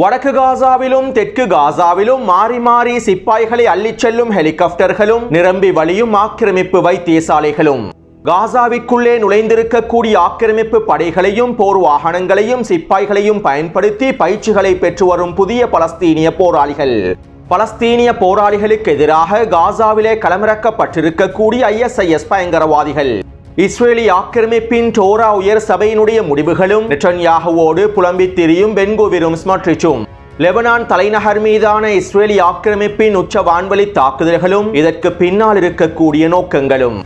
வடக்கு காசாவிலும் தெற்கு காசாவிலும் மாறி மாறி சிப்பாய்களை அள்ளிச் செல்லும் ஹெலிகாப்டர்களும் நிரம்பி வழியும் ஆக்கிரமிப்பு வைத்தியசாலைகளும் காசாவிற்குள்ளே நுழைந்திருக்கக்கூடிய ஆக்கிரமிப்பு படைகளையும் போர் வாகனங்களையும் சிப்பாய்களையும் பயன்படுத்தி பயிற்சிகளை பெற்று வரும் புதிய பலஸ்தீனிய போராளிகள். பலஸ்தீனிய போராளிகளுக்கு எதிராக காசாவிலே களமிறக்கப்பட்டிருக்கக்கூடிய ISIS பயங்கரவாதிகள். இஸ்ரேலி ஆக்கிரமிப்பின் டோரா உயர் சபையினுடைய முடிவுகளும் நெட்டன்யாகுவோடு புலம்பித் திரியும் பென்குவிரும் ஸ்மோட்ரிச்சும் லெபனான் தலைநகர் மீதான இஸ்ரேலி ஆக்கிரமிப்பின் உச்ச வான்வழி தாக்குதல்களும் இதற்கு பின்னால் இருக்கக்கூடிய நோக்கங்களும்.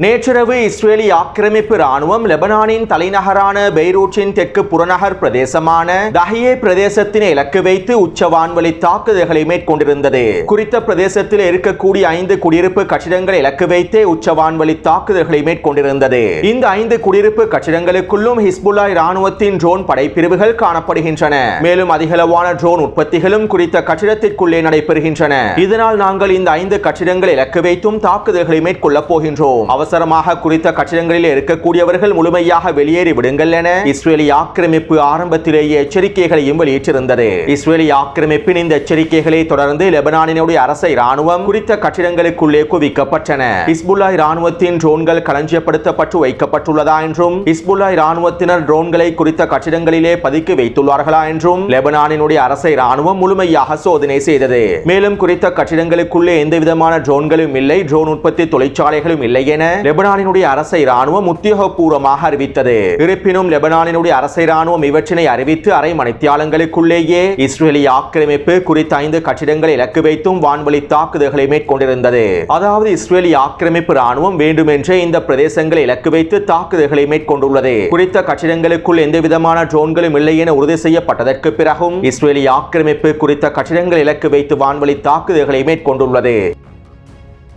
நேற்றிரவு இஸ்ரேலி ஆக்கிரமிப்பு ராணுவம் லெபனானின் தலைநகரான பெய்ரூட்டின் தெற்கு புறநகர் பிரதேசமான தஹியே பிரதேசத்தினை இலக்கு வைத்து உச்ச வான்வழி தாக்குதல்களை மேற்கொண்டிருந்தது. குறித்த பிரதேசத்தில் இருக்கக்கூடிய 5 குடியிருப்பு கட்டிடங்களை இலக்கு வைத்தே உச்ச வான்வழி தாக்குதல்களை மேற்கொண்டிருந்தது. இந்த 5 குடியிருப்பு கட்டிடங்களுக்குள்ளும் ஹிஸ்புல்லா ராணுவத்தின் ட்ரோன் படைப்பிரிவுகள் காணப்படுகின்றன. மேலும் அதிகளவான ட்ரோன் உற்பத்திகளும் குறித்த கட்டிடத்திற்குள்ளே நடைபெறுகின்றன. இதனால் நாங்கள் இந்த 5 கட்டிடங்களை இலக்கு வைத்தும் தாக்குதல்களை மேற்கொள்ளப் போகின்றோம். அவசரமாக குறித்த கட்டிடங்களில் இருக்கக்கூடியவர்கள் முழுமையாக வெளியேறி விடுங்கள் என இஸ்ரேலி ஆக்கிரமிப்பு ஆரம்பத்திலேயே எச்சரிக்கைகளையும் வெளியிட்டிருந்தது. இஸ்ரேலி ஆக்கிரமிப்பின் இந்த எச்சரிக்கைகளை தொடர்ந்து லெபனானினுடைய அரச ராணுவம் குறித்த கட்டிடங்களுக்குள்ளே குவிக்கப்பட்டன. ஹிஸ்புல்லா ராணுவத்தின் ட்ரோன்கள் களஞ்சியப்படுத்தப்பட்டு வைக்கப்பட்டுள்ளதா என்றும் ஹிஸ்புல்லா ராணுவத்தினர் ட்ரோன்களை குறித்த கட்டிடங்களிலே பதுக்கி வைத்துள்ளார்களா என்றும் லெபனானினுடைய அரச ராணுவம் முழுமையாக சோதனை செய்தது. மேலும் குறித்த கட்டிடங்களுக்குள்ளே எந்தவிதமான ட்ரோன்களும் இல்லை, ட்ரோன் உற்பத்தி தொழிற்சாலைகளும் இல்லை என லெபனானினுடைய அரச ராணுவம் உத்தியோகபூர்வமாக அறிவித்தது. இருப்பினும் லெபனானினுடைய அரச ராணுவம் இவற்றினை அறிவித்து அரை மணித்தியாலங்களுக்குள்ளேயே இஸ்ரேலி ஆக்கிரமிப்பு குறித்த 5 கட்டிடங்களை இலக்கு வைத்தும் வான்வழி தாக்குதல்களை மேற்கொண்டிருந்தது. அதாவது இஸ்ரேலி ஆக்கிரமிப்பு ராணுவம் வேண்டுமென்றே இந்த பிரதேசங்களை இலக்கு வைத்து தாக்குதல்களை மேற்கொண்டுள்ளது. குறித்த கட்டிடங்களுக்குள் எந்தவிதமான ட்ரோன்களும் இல்லை என உறுதி செய்யப்பட்டதற்கு பிறகும் இஸ்ரேலி ஆக்கிரமிப்பு குறித்த கட்டிடங்களை இலக்கு வைத்து வான்வழி தாக்குதல்களை மேற்கொண்டுள்ளது.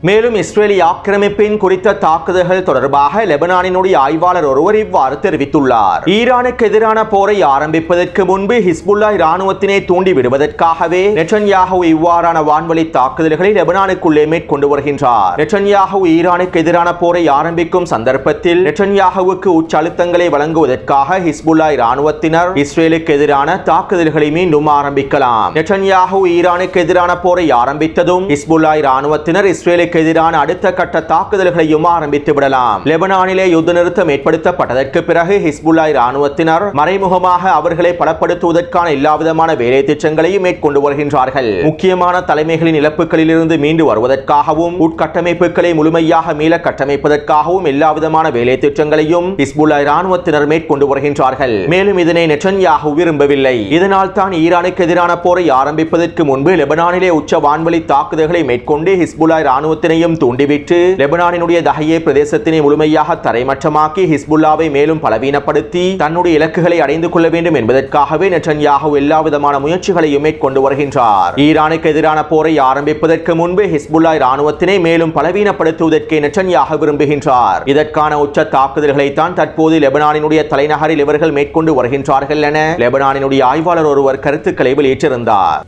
மேலும் இஸ்ரேலி ஆக்கிரமிப்பின் குறித்த தாக்குதல்கள் தொடர்பாக லெபனானினுடைய ஆய்வாளர் ஒருவர் இவ்வாறு தெரிவித்துள்ளார். ஈரானுக்கு எதிரான போரை ஆரம்பிப்பதற்கு முன்பு ஹிஸ்புல்லா ராணுவத்தினை தூண்டி விடுவதற்காகவே நெட்டன்யாஹூ இவ்வாறான வான்வழி தாக்குதல்களை லெபனானுக்குள்ளே மேற்கொண்டு வருகின்றார். நெட்டன்யாஹூ ஈரானுக்கு எதிரான போரை ஆரம்பிக்கும் சந்தர்ப்பத்தில் நெட்டன்யாஹூவுக்கு உச்ச அழுத்தங்களை வழங்குவதற்காக ஹிஸ்புல்லா ராணுவத்தினர் இஸ்ரேலுக்கு எதிரான தாக்குதல்களை மீண்டும் ஆரம்பிக்கலாம். நெட்டன்யாஹூ ஈரானுக்கு எதிரான போரை ஆரம்பித்ததும் ஹிஸ்புல்லா ராணுவத்தினர் இஸ்ரேலுக்கு எதிரான அடுத்த கட்ட தாக்குதல்களையும் ஆரம்பித்து விடலாம். லெபனானிலே யுத்த நிறுத்தம் ஏற்படுத்தப்பட்டதற்கு பிறகு ஹிஸ்புல்லா ராணுவத்தினர் மறைமுகமாக அவர்களை பலப்படுத்துவதற்கான எல்லாவிதமான வேலை திட்டங்களையும் மேற்கொண்டு வருகின்றார்கள். முக்கியமான தலைமைகளின் இழப்புகளில் இருந்து மீண்டு வருவதற்காகவும் உட்கட்டமைப்புகளை முழுமையாக மீள கட்டமைப்பதற்காகவும் எல்லாவிதமான வேலை திட்டங்களையும் ஹிஸ்புல்லா ராணுவத்தினர் மேற்கொண்டு வருகின்றார்கள். மேலும் இதனை நெட்டன்யாஹூ விரும்பவில்லை. இதனால் தான் ஈரானுக்கு எதிரான போரை ஆரம்பிப்பதற்கு முன்பு லெபனானிலே உச்ச வான்வழி தாக்குதல்களை மேற்கொண்டு ஹிஸ்புல்லா ராணுவத்தினையும் தூண்டிவிட்டு லெபனானினுடைய தஹியே பிரதேசத்தினை முழுமையாக தரைமட்டமாக்கி ஹிஸ்புல்லாவை மேலும் பலவீனப்படுத்தி தன்னுடைய இலக்குகளை அடைந்து கொள்ள வேண்டும் என்பதற்காகவே நெட்டன்யாஹூ எல்லாவிதமான முயற்சிகளையும் மேற்கொண்டு வருகின்றார். ஈரானுக்கு எதிரான போரை ஆரம்பிப்பதற்கு முன்பு ஹிஸ்புல்லா ராணுவத்தினை மேலும் பலவீனப்படுத்துவதற்கு நெட்டன்யாஹூ விரும்புகின்றார். இதற்கான உச்ச தாக்குதல்களை தான் தற்போது லெபனானினுடைய தலைநகரில் இவர்கள் மேற்கொண்டு வருகின்றார்கள் என லெபனானினுடைய ஆய்வாளர் ஒருவர் கருத்துக்களை வெளியிட்டிருந்தார்.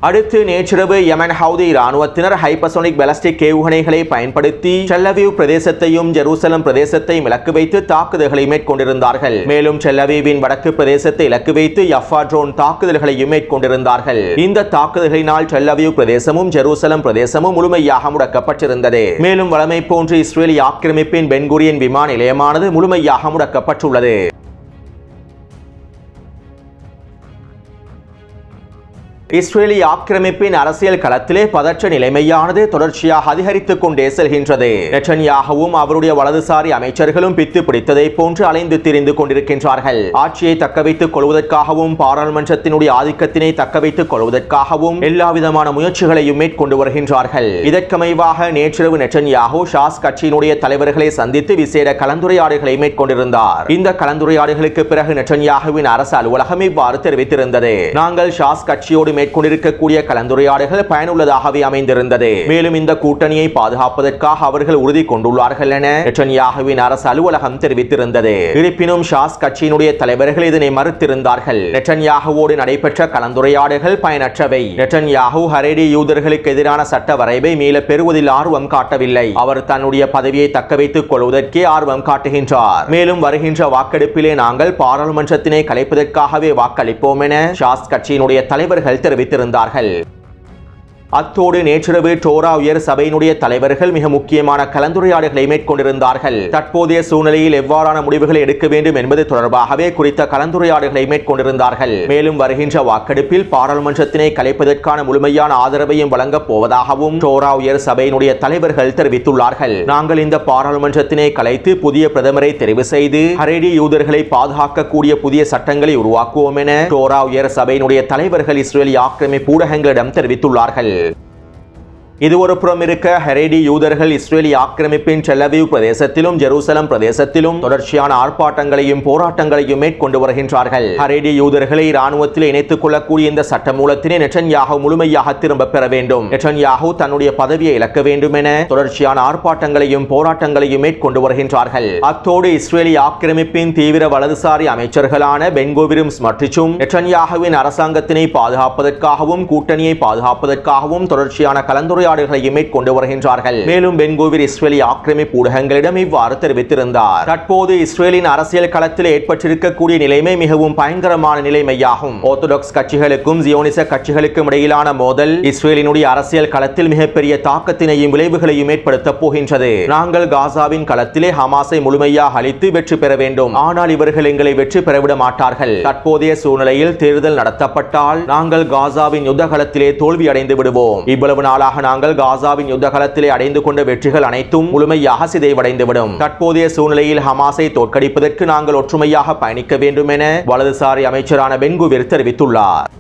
அடுத்து நேற்றிரவு யமன் ஹவுதி ராணுவத்தினர் ஹைப்பர்சோனிக் பாலிஸ்டிக் ஏவுகணைகளை பயன்படுத்தி டெல் அவீவ் பிரதேசத்தையும் ஜெருசலம் பிரதேசத்தையும் இலக்கு வைத்து தாக்குதல்களை மேற்கொண்டிருந்தார்கள். மேலும் டெல் அவீவின் வடக்கு பிரதேசத்தை இலக்கு வைத்து யஃபா ட்ரோன் தாக்குதல்களையும் மேற்கொண்டிருந்தார்கள். இந்த தாக்குதல்களினால் டெல் அவீவ் பிரதேசமும் ஜெருசலம் பிரதேசமும் முழுமையாக முடக்கப்பட்டிருந்தது. மேலும் வழமை போன்று இஸ்ரேலி ஆக்கிரமிப்பின் பென்குரியன் விமான நிலையமானது முழுமையாக முடக்கப்பட்டுள்ளது. இஸ்ரேலி ஆக்கிரமிப்பின் அரசியல் களத்திலே பதற்ற நிலைமையானது தொடர்ச்சியாக அதிகரித்துக் கொண்டே செல்கின்றது. நெட்டன்யாஹூவும் அவருடைய வலதுசாரி அமைச்சர்களும் பித்து பிடித்ததை போன்று அலைந்து திரிந்து கொண்டிருக்கின்றார்கள். ஆட்சியை தக்கவைத்துக் கொள்வதற்காகவும் பாராளுமன்றத்தினுடைய ஆதிக்கத்தினை தக்கவைத்துக் கொள்வதற்காகவும் எல்லாவிதமான முயற்சிகளையும் மேற்கொண்டு வருகின்றார்கள். இதற்கமைவாக நேற்றிரவு நெட்டன்யாஹூ ஷாஸ் கட்சியினுடைய தலைவர்களை சந்தித்து விசேட கலந்துரையாடல்களை மேற்கொண்டிருந்தார். இந்த கலந்துரையாடல்களுக்கு பிறகு நெட்டன்யாஹூவின் அரசு அலுவலகம் இவ்வாறு தெரிவித்திருந்தது. நாங்கள் ஷாஸ் கட்சியோடு மேற்கொண்டிருக்கக்கூடிய கலந்துரையாடல்கள் பயனுள்ளதாகவே அமைந்திருந்தது. மேலும் இந்த கூட்டணியை பாதுகாப்பதற்காக அவர்கள் உறுதி கொண்டுள்ளார்கள் என நெட்டன்யாகுவின் அரசு அலுவலகம் தெரிவித்திருந்தது. இருப்பினும் ஷாஸ் கட்சியினுடைய தலைவர்கள் இதனை மறுத்திருந்தார்கள். நெட்டன்யாகுவோடு நடைபெற்ற கலந்துரையாடல்கள் பயனற்றவை. நெட்டன்யாகு ஹரேடி யூதர்களுக்கு எதிரான சட்ட வரைவை மீள பெறுவதில் ஆர்வம் காட்டவில்லை. அவர் தன்னுடைய பதவியை தக்க வைத்துக் கொள்வதற்கே ஆர்வம் காட்டுகின்றார். மேலும் வருகின்ற வாக்கெடுப்பிலே நாங்கள் பாராளுமன்றத்தினை கலைப்பதற்காகவே வாக்களிப்போம் என ஷாஸ் கட்சியினுடைய தலைவர்கள் தெரிவித்திருந்தார்கள். அத்தோடு நேற்றிரவு டோரா உயர் சபையினுடைய தலைவர்கள் மிக முக்கியமான கலந்துரையாடல்களை மேற்கொண்டிருந்தார்கள். தற்போதைய சூழ்நிலையில் எவ்வாறான முடிவுகளை எடுக்க வேண்டும் என்பது தொடர்பாகவே குறித்த கலந்துரையாடல்களை மேற்கொண்டிருந்தார்கள். மேலும் வருகின்ற வாக்கெடுப்பில் பாராளுமன்றத்தினை கலைப்பதற்கான முழுமையான ஆதரவையும் வழங்கப் போவதாகவும் டோரா உயர் சபையினுடைய தலைவர்கள் தெரிவித்துள்ளார்கள். நாங்கள் இந்த பாராளுமன்றத்தினை கலைத்து புதிய பிரதமரை தெரிவு செய்து ஹரேடி யூதர்களை பாதுகாக்கக்கூடிய புதிய சட்டங்களை உருவாக்குவோம் என டோரா உயர் சபையினுடைய தலைவர்கள் இஸ்ரேலிய ஆக்கிரமிப்பு ஊடகங்களிடம் தெரிவித்துள்ளார்கள். இது ஒரு புறம் இருக்க, ஹரேடி யூதர்கள் இஸ்ரேலிய ஆக்கிரமிப்பின் டெல் அவீவ் பிரதேசத்திலும் ஜெருசலம் பிரதேசத்திலும் தொடர்ச்சியான ஆர்ப்பாட்டங்களையும் போராட்டங்களையும் மேற்கொண்டு வருகின்றார்கள். ஹரேடி யூதர்களை இராணுவத்தில் இணைத்துக் கொள்ளக்கூடிய இந்த சட்டமூலத்தினை நெட்டன்யாகு முழுமையாக திரும்ப பெற வேண்டும், நெட்டன்யாகு தன்னுடைய பதவியை இழக்க வேண்டும் என தொடர்ச்சியான ஆர்ப்பாட்டங்களையும் போராட்டங்களையும் மேற்கொண்டு வருகின்றார்கள். அத்தோடு இஸ்ரேலிய ஆக்கிரமிப்பின் தீவிர வலதுசாரி அமைச்சர்களான பென்கோவிரும் ஸ்மட்ரிச்சும் நெட்டன்யாகுவின் அரசாங்கத்தினை பாதுகாப்பதற்காகவும் கூட்டணியை பாதுகாப்பதற்காகவும் தொடர்ச்சியான கலந்துரையாடல்களை மேற்கொண்டு வருகின்றார்கள். மேலும் பென்கோவிர் இஸ்ரேலிய ஆக்கிரமிப்பு ஊடகங்களிடம் இவ்வாறு தெரிவித்திருந்தார். தற்போது இஸ்ரேலின் அரசியல் களத்தில் ஏற்பட்டிருக்கக்கூடிய நிலைமை மிகவும் பயங்கரமான நிலைமையாகும். ஆர்த்தடாக்ஸ் கட்சிகளுக்கும் ஜியோனிச கட்சிகளுக்கும் இடையிலான மோதல் இஸ்ரேலினுடைய அரசியல் களத்தில் மிகப்பெரிய தாக்கத்தினையும் விளைவுகளையும் ஏற்படுத்தப் போகின்றது. நாங்கள் காசாவின் களத்திலே ஹமாஸை முழுமையாக அழித்து வெற்றி பெற வேண்டும். ஆனால் இவர்கள் எங்களை வெற்றி பெறவிட மாட்டார்கள். தற்போதைய சூழ்நிலையில் தேர்தல் நடத்தப்பட்டால் நாங்கள் காசாவின் யுத்த களத்திலே தோல்வி அடைந்து விடுவோம். இவ்வளவு நாளாக நாங்கள் காசாவின் யுத்த களத்திலே அடைந்து கொண்ட வெற்றிகள் அனைத்தும் முழுமையாக சிதைவடைந்துவிடும். தற்போதைய சூழ்நிலையில் ஹமாஸை தோற்கடிப்பதற்கு நாங்கள் ஒற்றுமையாக பயணிக்க வேண்டும் என வலதுசாரி அமைச்சரான பென்கோவிர் தெரிவித்துள்ளார்.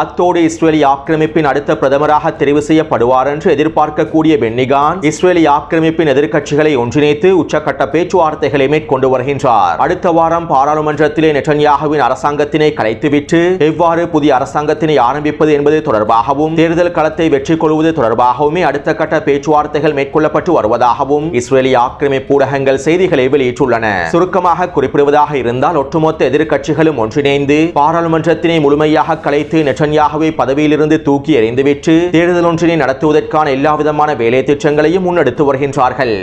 அத்தோடு இஸ்ரேலிய ஆக்கிரமிப்பின் அடுத்த பிரதமராக தெரிவு செய்யப்படுவார் என்று எதிர்பார்க்கக்கூடிய பென்னி கான்ஸ் இஸ்ரேலிய ஆக்கிரமிப்பின் எதிர்க்கட்சிகளை ஒன்றிணைத்து உச்சக்கட்ட பேச்சுவார்த்தைகளை மேற்கொண்டு வருகின்றார். அடுத்த வாரம் பாராளுமன்றத்திலே நெட்டன்யாகுவின் அரசாங்கத்தினை கலைத்துவிட்டு எவ்வாறு புதிய அரசாங்கத்தினை ஆரம்பிப்பது என்பது தொடர்பாகவும் தேர்தல் களத்தை வெற்றி கொள்வது தொடர்பாகவுமே அடுத்த கட்ட பேச்சுவார்த்தைகள் மேற்கொள்ளப்பட்டு வருவதாகவும் இஸ்ரேலிய ஆக்கிரமிப்பு ஊடகங்கள் செய்திகளை வெளியிட்டுள்ளன. சுருக்கமாக குறிப்பிடுவதாக இருந்தால் ஒட்டுமொத்த எதிர்க்கட்சிகளும் ஒன்றிணைந்து பாராளுமன்றத்தினை முழுமையாக கலைத்து நெட்டன்யாகுவை பதவியிலிருந்து தூக்கி எறிந்துவிட்டு தேர்தல் ஒன்றினை நடத்துவதற்கான எல்லாவிதமான வேலை திட்டங்களையும் முன்னெடுத்து வருகின்றார்கள்.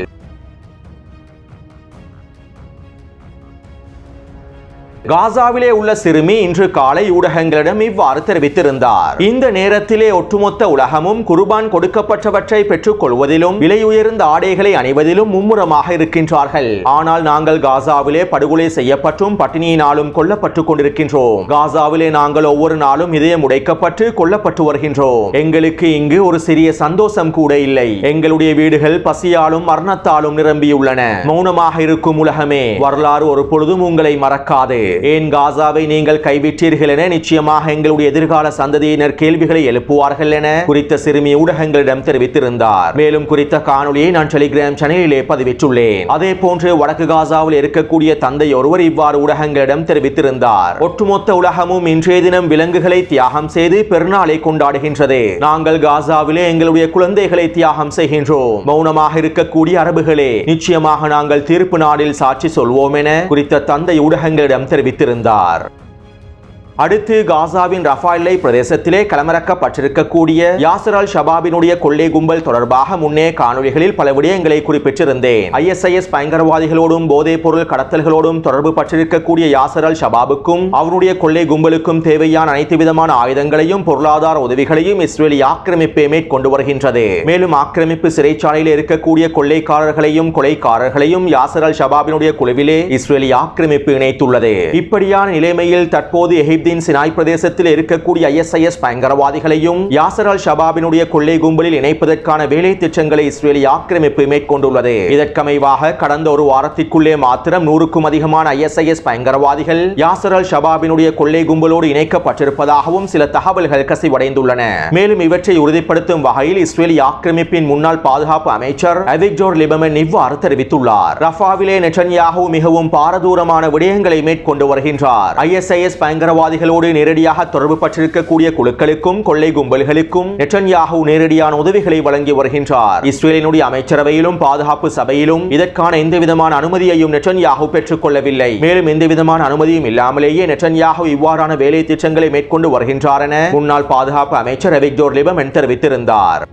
காசாவிலே உள்ள சிறுமி இன்று காலை ஊடகங்களிடம் இவ்வாறு தெரிவித்திருந்தார். இந்த நேரத்திலே ஒட்டுமொத்த உலகமும் குர்பான் கொடுக்கப்பட்டவற்றை பெற்றுக் கொள்வதிலும் விலை உயர்ந்த ஆடைகளை அணிவதிலும் மும்முரமாக இருக்கின்றார்கள். ஆனால் நாங்கள் காசாவிலே படுகொலை செய்யப்பட்டும் பட்டினியினாலும் கொல்லப்பட்டுக் கொண்டிருக்கின்றோம். காசாவிலே நாங்கள் ஒவ்வொரு நாளும் இதயம் உடைக்கப்பட்டு கொல்லப்பட்டு வருகின்றோம். எங்களுக்கு இங்கு ஒரு சிறிய சந்தோஷம் கூட இல்லை. எங்களுடைய வீடுகள் பசியாலும் மரணத்தாலும் நிரம்பியுள்ளன. மௌனமாக இருக்கும் உலகமே, வரலாறு ஒரு பொழுதும் உங்களை மறக்காது. ஏன் காசாவை நீங்கள் கைவிட்டீர்கள் என நிச்சயமாக எங்களுடைய எதிர்கால சந்ததியினர் கேள்விகளை எழுப்புவார்கள் என குறித்த சிறுமி ஊடகங்களிடம் தெரிவித்திருந்தார். மேலும் குறித்த காணொலியை நான் டெலிகிராம் சேனலிலே பதிவிட்டுள்ளேன். அதே போன்று வடக்கு காசாவில் இருக்கக்கூடிய தந்தை ஒருவர் இவ்வாறு ஊடகங்களிடம் தெரிவித்திருந்தார். ஒட்டுமொத்த உலகமும் இன்றைய தினம் விலங்குகளை தியாகம் செய்து பெருநாளை கொண்டாடுகின்றது. நாங்கள் காசாவிலே எங்களுடைய குழந்தைகளை தியாகம் செய்கின்றோம். மௌனமாக இருக்கக்கூடிய அரபுகளே, நிச்சயமாக நாங்கள் தீர்ப்பு நாளில் சாட்சி சொல்வோம் என குறித்த தந்தை ஊடகங்களிடம் தெரிவித்திருந்தார். அடுத்து காசாவின் ரஃபா எல்லை பிரதேசத்திலே களமிறக்கப்பட்டிருக்கக்கூடிய யாசர் அல் ஷபாபினுடைய கொள்ளை கும்பல் தொடர்பாக முன்னே காணொலிகளில் பல விடயங்களை குறிப்பிட்டிருந்தேன். ISIS பயங்கரவாதிகளோடும் போதைப் பொருள் கடத்தல்களோடும் தொடர்பு பட்டிருக்கக்கூடிய யாசர் அல் ஷபாபுக்கும் அவருடைய கொள்ளை கும்பலுக்கும் தேவையான அனைத்து விதமான ஆயுதங்களையும் பொருளாதார உதவிகளையும் இஸ்ரேலிய ஆக்கிரமிப்பை மேற்கொண்டு வருகின்றது. மேலும் ஆக்கிரமிப்பு சிறைச்சாலையில் இருக்கக்கூடிய கொள்ளைக்காரர்களையும் கொலைக்காரர்களையும் யாசர் அல் ஷபாபினுடைய குழுவிலே இஸ்ரேலிய ஆக்கிரமிப்பு இணைத்துள்ளது. இப்படியான நிலைமையில் தற்போது எகிப்தின் சினாய் பிரதேசத்தில் இருக்கக்கூடிய ISIS பயங்கரவாதிகளையும் யாசர் அல் ஷபாபினுடைய கொள்ளை கும்பலில் இணைப்பதற்கான வேலை திட்டங்களை இஸ்ரேலிய ஆக்கிரமிப்பு மேற்கொண்டுள்ளது. இதற்கமைவாக கடந்த ஒரு வாரத்திற்குள்ளே மாத்திரம் 100க்கும் அதிகமான ISIS பயங்கரவாதிகள் யாசர் அல் ஷபாபினுடைய கொள்ளை கும்பலோடு இணைக்கப்பட்டிருப்பதாகவும் சில தகவல்கள் கசிவடைந்துள்ளன. மேலும் இவற்றை உறுதிப்படுத்தும் வகையில் இஸ்ரேலிய ஆக்கிரமிப்பின் முன்னாள் பாதுகாப்பு அமைச்சர் அவிக்டோர் லிபர்மன் இவ்வாறு தெரிவித்துள்ளார். ரஃபாவிலே நெட்டன்யாகு மிகவும் பாரதூரமான விடயங்களை மேற்கொண்டு வருகின்றார். ISIS பயங்கரவாதிகள் பயங்கரவாதிகளோடு நேரடியாக தொடர்பு பற்றிருக்கக்கூடிய குழுக்களுக்கும் கொள்ளை கும்பல்களுக்கும் நெட்டன்யாஹூ நேரடியான உதவிகளை வழங்கி வருகின்றார். இஸ்ரேலினுடைய அமைச்சரவையிலும் பாதுகாப்பு சபையிலும் இதற்கான எந்தவிதமான அனுமதியையும் நெட்டன்யாஹூ பெற்றுக் கொள்ளவில்லை. மேலும் எந்தவிதமான அனுமதியும் இல்லாமலேயே நெட்டன்யாஹூ இவ்வாறான வேலை திட்டங்களை மேற்கொண்டு வருகின்றார் என முன்னாள் பாதுகாப்பு அமைச்சர் அவிக்டோர் லிபர்மன் தெரிவித்திருந்தார்.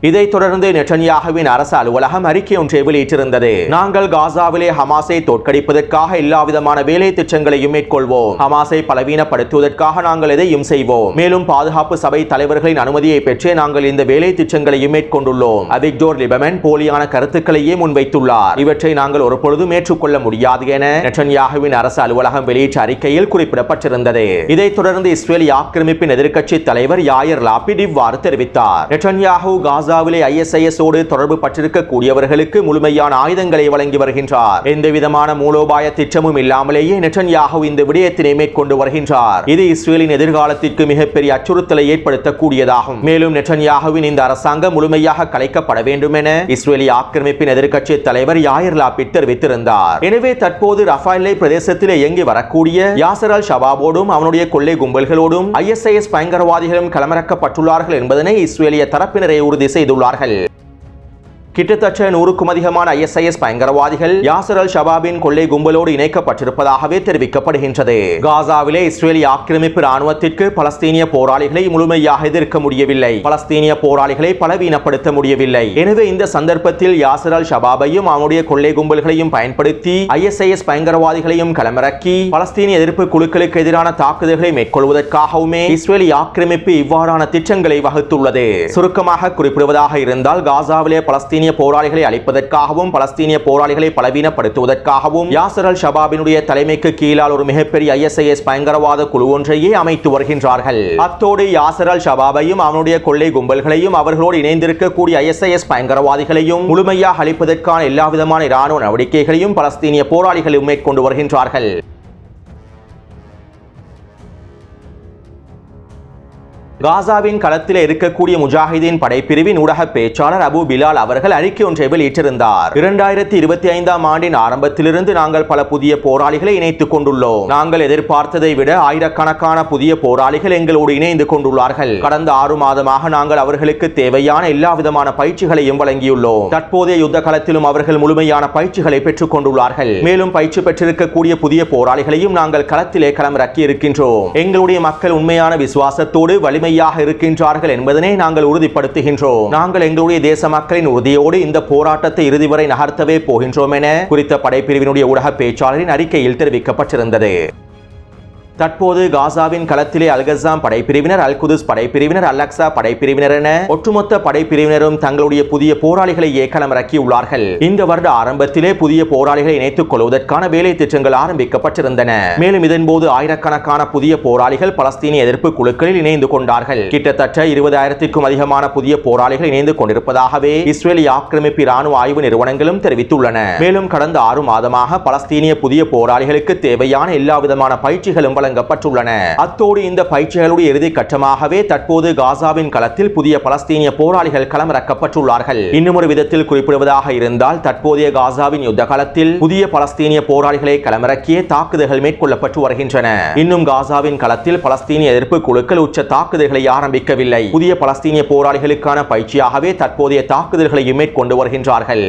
இதைத் தொடர்ந்து நெட்டன்யாஹுவின் அரசு அலுவலகம் அறிக்கை ஒன்றை வெளியிட்டிருந்தது. நாங்கள் காசாவிலே ஹமாஸை தோற்கடிப்பதற்காக எல்லாவிதமான வேலை திட்டங்களையும் மேற்கொள்வோம். ஹமாஸை பலவீனப்படுத்துவதற்காக நாங்கள் எதையும் செய்வோம். மேலும் பாதுகாப்பு சபை தலைவர்களின் அனுமதியை பெற்றே நாங்கள் இந்த வேலை திட்டங்களையும் மேற்கொண்டுள்ளோம். அவிக்டோர் லிபர்மன் போலியான கருத்துக்களையே முன்வைத்துள்ளார். இவற்றை நாங்கள் ஒருபொழுதும் ஏற்றுக்கொள்ள முடியாது என நெட்டன்யாஹுவின் அரசு அலுவலகம் வெளியிட்ட அறிக்கையில் குறிப்பிடப்பட்டிருந்தது. இதைத் தொடர்ந்து இஸ்ரேலிய ஆக்கிரமிப்பின் எதிர்க்கட்சி தலைவர் யாயர் லாபிட் இவ்வாறு தெரிவித்தார். நெட்டன்யாஹூ காசாவிலே ISIS ஓடு தொடர்பு பற்றிருக்கக்கூடியவர்களுக்கு முழுமையான ஆயுதங்களை வழங்கி வருகின்றார். எந்தவிதமான மூலோபாய திட்டமும் இல்லாமலேயே நெட்டன்யாஹூ இந்த விடயத்தினை மேற்கொண்டு வருகின்றார். இது இஸ்ரேலின் எதிர்காலத்திற்கு மிகப்பெரிய அச்சுறுத்தலை ஏற்படுத்தக்கூடியதாகும். மேலும் நெட்டன்யாஹுவின் இந்த அரசாங்கம் முழுமையாக கலைக்கப்பட வேண்டும் என இஸ்ரேலிய ஆக்கிரமிப்பின் எதிர்க்கட்சி தலைவர் யாயர் லாபிட் தெரிவித்திருந்தார். எனவே தற்போது ரஃபாய் பிரதேசத்தில் இயங்கி வரக்கூடிய யாசர் அல் ஷபாபோடும் அவனுடைய கொள்ளை கும்பல்களோடும் ISIS பயங்கரவாதிகளும் களமிறக்கப்பட்டுள்ளார்கள் என்பதனை இஸ்ரேலிய தரப்பினரை உறுதி செய்துள்ளார்கள். கிட்டத்தட்ட 100க்கும் அதிகமான ISIS பயங்கரவாதிகள் யாசர் அல் ஷபாபின் கொள்ளை கும்பலோடு இணைக்கப்பட்டிருப்பதாகவே தெரிவிக்கப்படுகின்றது. காசாவிலே இஸ்ரேலிய ஆக்கிரமிப்பு ராணுவத்திற்கு பலஸ்தீனிய போராளிகளை முழுமையாக எதிர்க்க முடியவில்லை. பலஸ்தீனிய போராளிகளை பலவீனப்படுத்த முடியவில்லை. எனவே இந்த சந்தர்ப்பத்தில் யாசர் அல் ஷபாபையும் அவனுடைய கொள்ளை கும்பல்களையும் பயன்படுத்தி ISIS பயங்கரவாதிகளையும் களமிறக்கி பலஸ்தீனிய எதிர்ப்பு குழுக்களுக்கு எதிரான தாக்குதல்களை மேற்கொள்வதற்காகவுமே இஸ்ரேலிய ஆக்கிரமிப்பு இவ்வாறான திட்டங்களை வகுத்துள்ளது. சுருக்கமாக குறிப்பிடுவதாக இருந்தால் காசாவிலே பலஸ்தீனிய போராளிகளை அழிப்பதற்காகவும் பலஸ்தீனிய போராளிகளை பலவீனப்படுத்துவதற்காகவும் யாசர் அல் ஷபாபினுடைய தலைமைக்கு கீழால் ஒரு மிகப்பெரிய ISIS பயங்கரவாத குழு ஒன்றையே அமைத்து வருகின்றார்கள். அத்தோடு யாசர் அல் ஷபாபையும் அவனுடைய கொள்ளை கும்பல்களையும் அவர்களோடு இணைந்திருக்கக்கூடிய ISIS பயங்கரவாதிகளையும் முழுமையாக அழிப்பதற்கான எல்லாவிதமான இராணுவ நடவடிக்கைகளையும் பலஸ்தீனிய போராளிகளும் மேற்கொண்டு வருகின்றார்கள். காசாவின் களத்தில் இருக்கக்கூடிய முஜாஹிதீன் படைப்பிரிவின் ஊடக பேச்சாளர் அபு பிலால் அவர்கள் அறிக்கை ஒன்றை வெளியிட்டிருந்தார். 2025ஆம் ஆண்டின் ஆரம்பத்திலிருந்து நாங்கள் பல புதிய போராளிகளை இணைத்துக் கொண்டுள்ளோம். நாங்கள் எதிர்பார்த்ததை விட ஆயிரக்கணக்கான புதிய போராளிகள் எங்களோடு இணைந்து கொண்டுள்ளார்கள். கடந்த 6 மாதமாக நாங்கள் அவர்களுக்கு தேவையான எல்லா விதமான பயிற்சிகளையும் வழங்கியுள்ளோம். தற்போதைய யுத்த களத்திலும் அவர்கள் முழுமையான பயிற்சிகளை பெற்றுக் கொண்டுள்ளார்கள். மேலும் பயிற்சி பெற்றிருக்கக்கூடிய புதிய போராளிகளையும் நாங்கள் களத்திலே களமிறக்கி இருக்கின்றோம். எங்களுடைய மக்கள் உண்மையான விசுவாசத்தோடு வலிமை இருக்கின்றார்கள் என்பதனை நாங்கள் உறுதிப்படுத்துகின்றோம். நாங்கள் எங்களுடைய தேச மக்களின் உறுதியோடு இந்த போராட்டத்தை இறுதி வரை நகர்த்தவே போகின்றோம் என குறித்த படைப்பிரிவினுடைய ஊடக பேச்சாளரின் அறிக்கையில் தெரிவிக்கப்பட்டிருந்தது. தற்போது காசாவின் களத்திலே அல்கஸாம் படைப்பிரிவினர், அல் குதுஸ் படைப்பிரிவினர், அல் அக்ஸா படைப்பிரிவினர் என ஒட்டுமொத்த படைப்பிரிவினரும் தங்களுடைய புதிய போராளிகளை களமிறக்கியுள்ளார்கள். இந்த வருட ஆரம்பத்திலே புதிய போராளிகளை இணைத்துக் கொள்வதற்கான வேலை திட்டங்கள் ஆரம்பிக்கப்பட்டிருந்தன. மேலும் இதன்போது ஆயிரக்கணக்கான புதிய போராளிகள் பலஸ்தீனிய எதிர்ப்பு குழுக்களில் இணைந்து கொண்டார்கள். கிட்டத்தட்ட 20,000க்கும் அதிகமான புதிய போராளிகள் இணைந்து கொண்டிருப்பதாகவே இஸ்ரேலிய ஆக்கிரமிப்பு இராணுவ ஆய்வு நிறுவனங்களும் தெரிவித்துள்ளன. மேலும் கடந்த 6 மாதமாக பலஸ்தீனிய புதிய போராளிகளுக்கு தேவையான எல்லா விதமான பயிற்சிகளும் வழங்கப்பட்டுள்ளன. அத்தோடு இந்த பயிற்சிகளுடைய இறுதி கட்டமாகவே தற்போது காசாவின் களத்தில் புதிய பலஸ்தீனிய போராளிகள் களமிறக்கப்பட்டுள்ளார்கள். இன்னும் ஒரு விதத்தில் குறிப்பிடுவதாக இருந்தால் தற்போதைய காசாவின் யுத்த காலத்தில் புதிய பலஸ்தீனிய போராளிகளை களமிறக்கிய தாக்குதல்கள் மேற்கொள்ளப்பட்டு வருகின்றன. இன்னும் காசாவின் களத்தில் பலஸ்தீனிய எதிர்ப்பு குழுக்கள் உச்ச தாக்குதல்களை ஆரம்பிக்கவில்லை. புதிய பலஸ்தீனிய போராளிகளுக்கான பயிற்சியாகவே தற்போதைய தாக்குதல்களை மேற்கொண்டு வருகின்றார்கள்.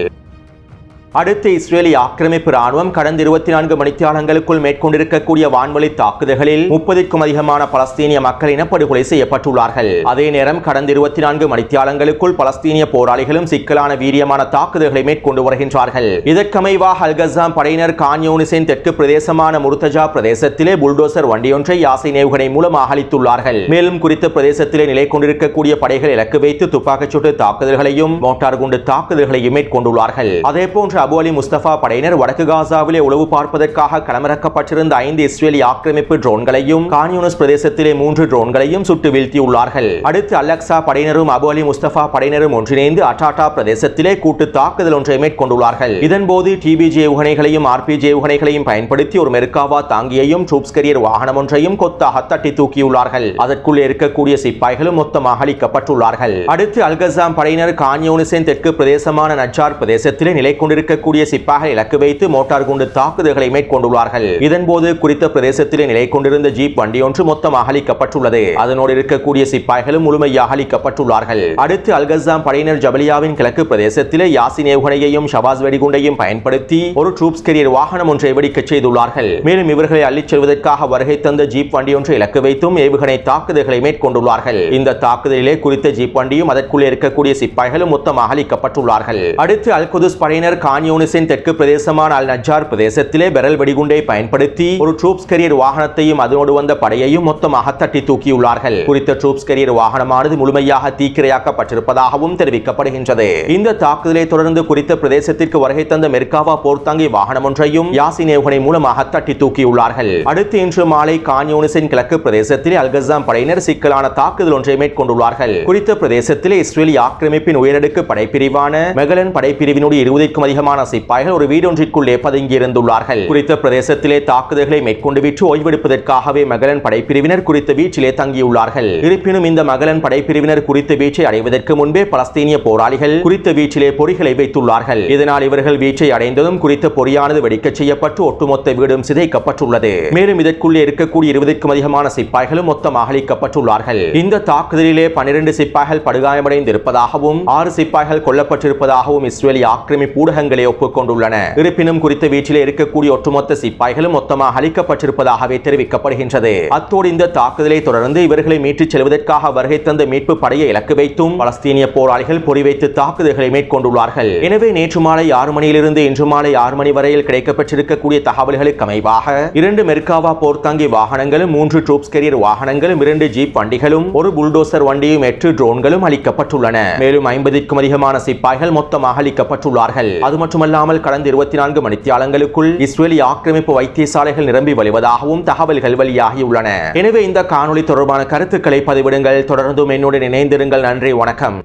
அடுத்து இஸ்ரேலிய ஆக்கிரமிப்பு ராணுவம் கடந்த 24 மணித்தியாலங்களுக்குள் மேற்கொண்டிருக்கக்கூடிய வான்வழி தாக்குதல்களில் 30க்கும் அதிகமான பலஸ்தீனிய மக்கள் இனப்படுகொலை செய்யப்பட்டுள்ளார்கள். அதே நேரம் கடந்த 24 மணித்தியாலங்களுக்குள் பலஸ்தீனிய போராளிகளும் சிக்கலான வீரியமான தாக்குதல்களை மேற்கொண்டு வருகின்றார்கள். இதற்கமைவாக அல்கஸாம் படையினர் கான் யூனிஸின் தெற்கு பிரதேசமான முர்தஜா பிரதேசத்திலே புல்டோசர் வண்டியொன்றை யாசை ஏவுகணை மூலமாக அளித்துள்ளார்கள். மேலும் குறித்த பிரதேசத்திலே நிலை கொண்டிருக்கக்கூடிய படைகள் இலக்கு வைத்து துப்பாக்கிச்சூட்டு தாக்குதல்களையும் மோட்டார் குண்டு தாக்குதல்களையும் மேற்கொண்டுள்ளார்கள். அதேபோன்று அபு அலி முஸ்தபா படையினர் வடக்கு காசாவிலே உளவு பார்ப்பதற்காக களமிறக்கப்பட்டிருந்த 5 இஸ்ரேலிய ஆக்கிரமிப்பு ட்ரோன்களையும் கான் யூனிஸ் பிரதேசத்திலே 3 ட்ரோன்களையும் சுட்டு வீழ்த்தியுள்ளார்கள். அடுத்து அல் அக்ஸா படையினரும் அபு அலி முஸ்தபா படையினரும் ஒன்றிணைந்து அட்டாட்டா பிரதேசத்திலே கூட்டு தாக்குதல் ஒன்றை மேற்கொண்டுள்ளார்கள். இதன்போது TBG ஏவுகணைகளையும் RPG ஏவுகணைகளையும் பயன்படுத்தி ஒரு மெர்காவா தாங்கியையும் ட்ரூப்ஸ் கேரியர் வாகனம் ஒன்றையும் கொத்தாக தட்டி தூக்கியுள்ளார்கள். அதற்குள்ளே இருக்கக்கூடிய சிப்பாய்களும் மொத்தமாக அழிக்கப்பட்டுள்ளார்கள். அடுத்து அல்கஸாம் படையினர் கான் யூனிஸின் தெற்கு பிரதேசமான நஜ்ஜார் பிரதேசத்திலே நிலை கொண்டிருக்க இருக்கக்கூடிய சிப்பாய்கள் இலக்கு வைத்து மோட்டார் குண்டு தாக்குதல்களை மேற்கொண்டுள்ளார்கள். இதன்போது குறித்த பிரதேசத்திலே நிலை கொண்டிருந்த ஜீப் வண்டி ஒன்று மொத்தமாக அழிக்கப்பட்டுள்ளது. அதனோடு இருக்கக்கூடிய சிப்பாய்களும் முழுமையாக அழிக்கப்பட்டுள்ளார்கள். அடுத்து அல்கசாம் படையினர் ஜபலியாவின் கிழக்கு பிரதேசத்திலே யாசின் ஏவுகணையையும் ஷபாஸ் வெடிகுண்டையும் பயன்படுத்தி ஒரு ட்ரூப்ஸ் கேரியர் வாகனம் ஒன்றை வெடிக்கச் செய்துள்ளார்கள். மேலும் இவர்களை அள்ளிச் செல்வதற்காக வருகை தந்த ஜீப் வண்டி ஒன்றை இலக்கு வைத்தும் ஏவுகணை தாக்குதல்களை மேற்கொண்டுள்ளார்கள். இந்த தாக்குதலிலே குறித்த ஜீப் வண்டியும் அதற்குள்ளே இருக்கக்கூடிய சிப்பாய்களும் மொத்தமாக அழிக்கப்பட்டுள்ளார்கள். அடுத்து அல் குதுஸ் படையினர் கான் யூனிஸின் தெற்கு பிரதேசமான அல் நஜ்ஜார் பிரதேசத்திலே பெரல் வெடிகுண்டை பயன்படுத்தி ஒரு ட்ரூப்ஸ் கேரியர் வாகனத்தையும் அதனோடு வந்த படையையும் மொத்தமாக தட்டி தூக்கியுள்ளார்கள். குறித்த ட்ரூப்ஸ் கேரியர் வாகனமானது முழுமையாக தீக்கிரையாக்கப்பட்டிருப்பதாகவும் தெரிவிக்கப்படுகின்றது. இந்த தாக்குதலை தொடர்ந்து குறித்த பிரதேசத்திற்கு வருகை தந்த மெர்காவா போர்த்தாங்கி வாகனம் ஒன்றையும் யாசின் ஏவுகணை மூலமாக தட்டி தூக்கியுள்ளார்கள். அடுத்து இன்று மாலை கான் யூனிஸின் கிழக்கு பிரதேசத்தில் அல்கசாம் படையினர் சிக்கலான தாக்குதல் ஒன்றை மேற்கொண்டுள்ளார்கள். குறித்த பிரதேசத்தில் இஸ்ரேலிய ஆக்கிரமிப்பின் உயரடுக்கு படைப்பிரிவான மெகலன் படைப்பிரிவினுடைய 20க்கும் அதிகமான சிப்பாய்கள் ஒரு வீடொன்றிற்குள்ளே பதுங்கியிருந்துள்ளார்கள். குறித்த பிரதேசத்திலே தாக்குதல்களை மேற்கொண்டு விட்டு ஓய்வெடுப்பதற்காகவே மெகலன் படைப்பிரிவினர் குறித்த வீச்சிலே தங்கியுள்ளார்கள். இருப்பினும் இந்த மெகலன் படைப்பிரிவினர் குறித்த வீச்சை அடைவதற்கு முன்பே பலஸ்தீனிய போராளிகள் குறித்த வீச்சிலே பொறிகளை வைத்துள்ளார்கள். இதனால் இவர்கள் வீச்சை அடைந்ததும் குறித்த பொறியானது வெடிக்கச் செய்யப்பட்டு ஒட்டுமொத்த வீடும் சிதைக்கப்பட்டுள்ளது. மேலும் இதற்குள்ளே இருக்கக்கூடிய 20க்கும் அதிகமான சிப்பாய்களும் மொத்தமாக அழிக்கப்பட்டுள்ளார்கள். இந்த தாக்குதலிலே 12 சிப்பாய்கள் படுகாயமடைந்திருப்பதாகவும் 6 சிப்பாய்கள் கொல்லப்பட்டிருப்பதாகவும் இஸ்ரேலிய ஆக்கிரமிப்பு ஊடகங்களே ஒப்புக்கொண்டுள்ளன. இருப்பினும் குறித்த வீச்சிலே இருக்கக்கூடிய ஒட்டுமொத்த சிப்பாய்களும் மொத்தமாக அழிக்கப்பட்டிருப்பதாகவே தெரிவிக்கப்படுகின்றது. அத்தோடு இந்த தாக்குதலை தொடர்ந்து இவர்களை மீட்டுச் செல்வதற்காக வருகை தந்த மீட்பு படையை இலக்கு வைத்தும் பலஸ்தீனிய போராளிகள் பொறிவைத்து தாக்குதல்களை மேற்கொண்டுள்ளார்கள். எனவே நேற்று மாலை 6 மணியிலிருந்து இன்று மாலை 6 மணி வரையில் கிடைக்கப்பட்டிருக்கக்கூடிய தகவல்களுக்கு அமைவாக 2 மெர்காவா போர்த்தாங்கி வாகனங்களும் 3 ட்ரூப்ஸ் கேரியர் வாகனங்களும் 2 ஜீப் வண்டிகளும் ஒரு புல்டோசர் வண்டியும் 8 ட்ரோன்களும் அளிக்கப்பட்டுள்ளன. மேலும் 50க்கும் அதிகமான சிப்பாய்கள் மொத்தமாக அளிக்கப்பட்டுள்ளார்கள். அது மட்டுமல்லாமல் கடந்த 24 மணித்தியாலங்களுக்குள் இஸ்ரேலிய ஆக்கிரமிப்பு வைத்தியசாலைகள் நிரம்பி வழிவதாகவும் தகவல்கள் வெளியாகியுள்ளன. எனவே இந்த காணொளி தொடர்பான கருத்துக்களை பதிவிடுங்கள். தொடர்ந்தும் என்னுடன் இணைந்திருங்கள். நன்றி, வணக்கம்.